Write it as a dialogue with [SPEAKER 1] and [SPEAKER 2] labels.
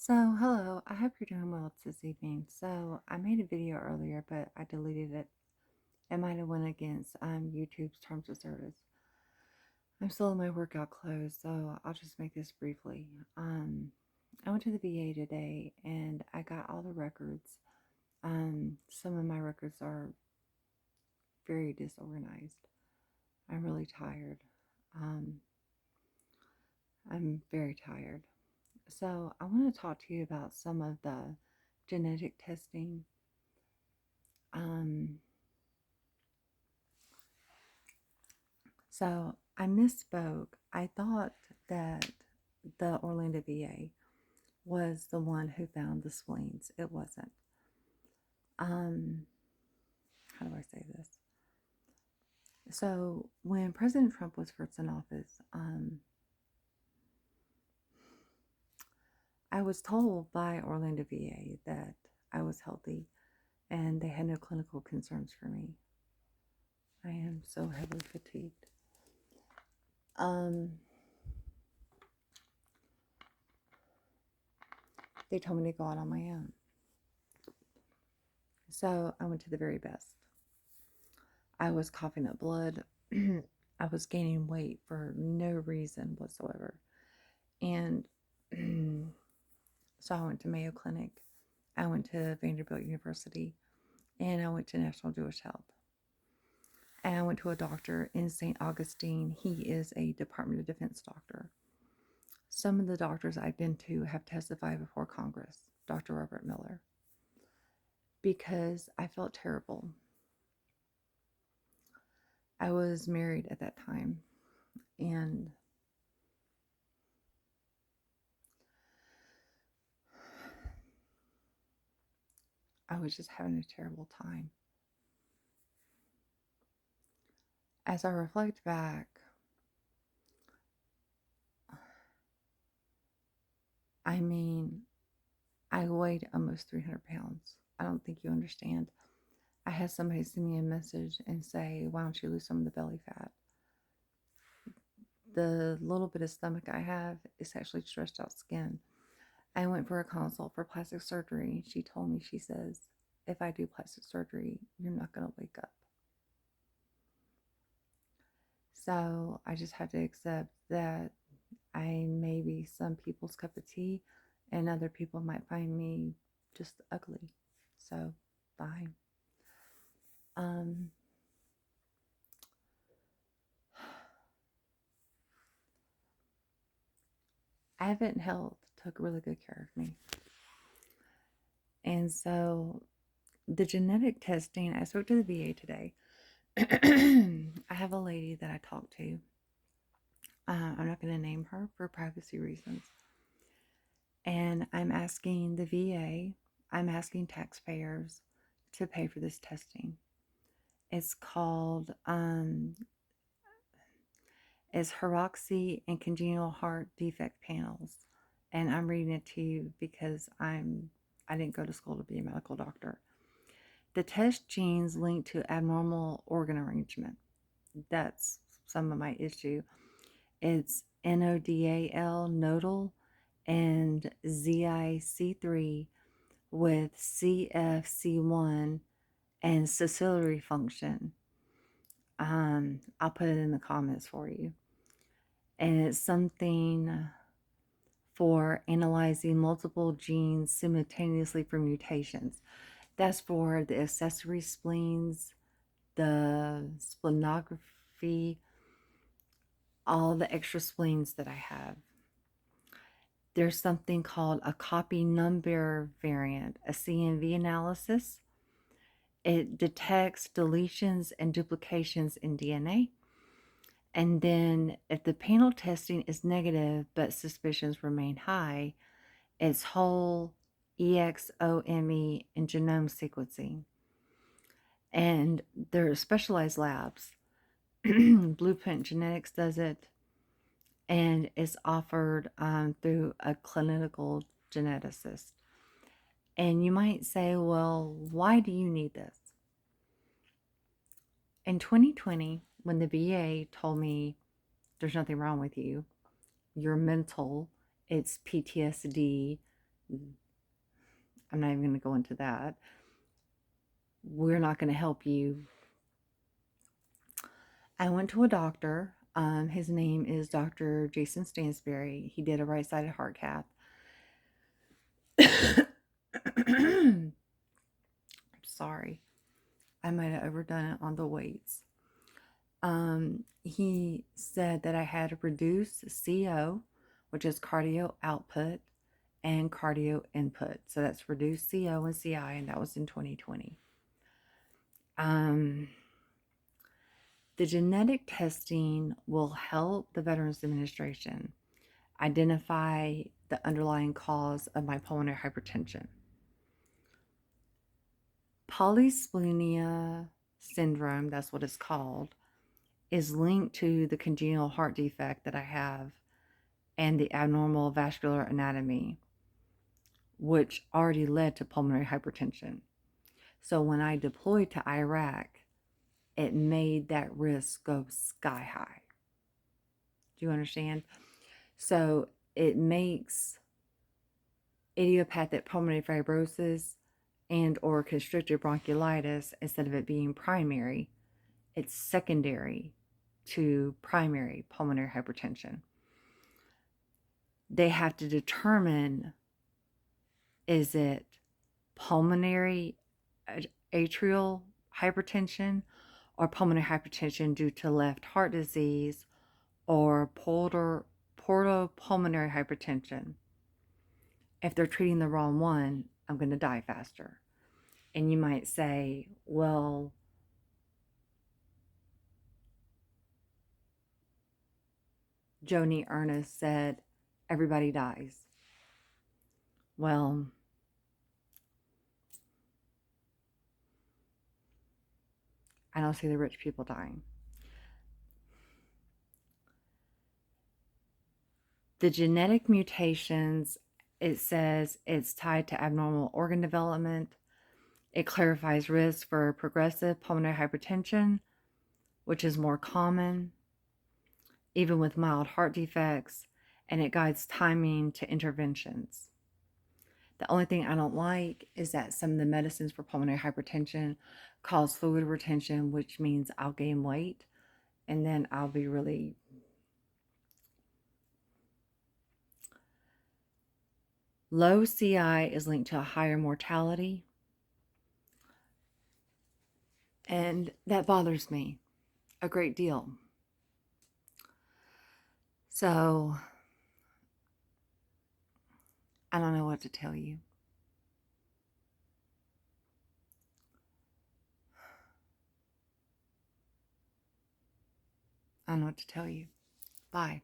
[SPEAKER 1] So, hello, I hope you're doing well this evening. So, I made a video earlier, but I deleted it. It might have went against YouTube's terms of service. I'm still in my workout clothes, so I'll just make this briefly. I went to the VA today and I got all the records. Some of my records are very disorganized. I'm really tired. Um, I'm very tired. So, I want to talk to you about some of the genetic testing. Um, So I misspoke. I thought that the Orlando VA was the one who found the spleens. It wasn't. Um, how do I say this? So when President Trump was first in office, I was told by Orlando VA that I was healthy and they had no clinical concerns for me. I am so heavily fatigued. They told me to go out on my own. So I went to the very best. I was coughing up blood. I was gaining weight for no reason whatsoever. And so I went to Mayo Clinic. I went to Vanderbilt University. And I went to National Jewish Health. And I went to a doctor in St. Augustine. He is a Department of Defense doctor. Some of the doctors I've been to have testified before Congress, Dr. Robert Miller, because I felt terrible. I was married at that time, and I was just having a terrible time. As I reflect back, I mean, I weighed almost 300 pounds. I don't think you understand. I had somebody send me a message and say, why don't you lose some of the belly fat? The little bit of stomach I have is actually stretched out skin. I went for a consult for plastic surgery. She told me, she says, if I do plastic surgery, you're not going to wake up. So I just had to accept that I may be some people's cup of tea and other people might find me just ugly. So, bye. Advent Health took really good care of me. And so the genetic testing, I spoke to the VA today. I have a lady that I talked to. I'm not going to name her for privacy reasons. And I'm asking the VA, I'm asking taxpayers to pay for this testing. It's called is HETEROTAXY and congenital heart defect panels. And I'm reading it to you because I didn't go to school to be a medical doctor. The test genes link to abnormal organ arrangement. That's some of my issue. It's NODAL, NODAL, and ZIC3 with CFC1 and CILIARY function. I'll put it in the comments for you. And it's something for analyzing multiple genes simultaneously for mutations. That's for the accessory spleens, the splenography, all the extra spleens that I have. There's something called a copy number variant, a CNV analysis. It detects deletions and duplications in DNA. And then if the panel testing is negative but suspicions remain high, it's whole exome and genome sequencing. And there are specialized labs. Blueprint Genetics does it, and it's offered through a clinical geneticist. And you might say, well, why do you need this? In 2020, when the VA told me there's nothing wrong with you, you're mental, it's PTSD, I'm not even going to go into that. We're not going to help you. I went to a doctor. His name is Dr. Jason Stansberry. He did a right-sided heart cath. I'm sorry. I might have overdone it on the weights. He said that I had reduced CO, which is cardio output, and cardio input. So that's reduced CO and CI, and that was in 2020. The genetic testing will help the Veterans Administration identify the underlying cause of my pulmonary hypertension. Polycythemia syndrome, that's what it's called, is linked to the congenital heart defect that I have and the abnormal vascular anatomy, which already led to pulmonary hypertension. So when I deployed to Iraq, it made that risk go sky high. Do you understand? So it makes idiopathic pulmonary fibrosis and or constrictive bronchiolitis, instead of it being primary, it's secondary to primary pulmonary hypertension. They have to determine, is it pulmonary atrial hypertension or pulmonary hypertension due to left heart disease or portopulmonary hypertension. If they're treating the wrong one, I'm going to die faster. And you might say, well, Joni Ernest said, everybody dies. Well, I don't see the rich people dying. The genetic mutations, it says it's tied to abnormal organ development. It clarifies risk for progressive pulmonary hypertension, which is more common, even with mild heart defects, and it guides timing to interventions. The only thing I don't like is that some of the medicines for pulmonary hypertension cause fluid retention, which means I'll gain weight, and then I'll be really... Low CI is linked to a higher mortality, and that bothers me a great deal. So I don't know what to tell you. I don't know what to tell you. Bye.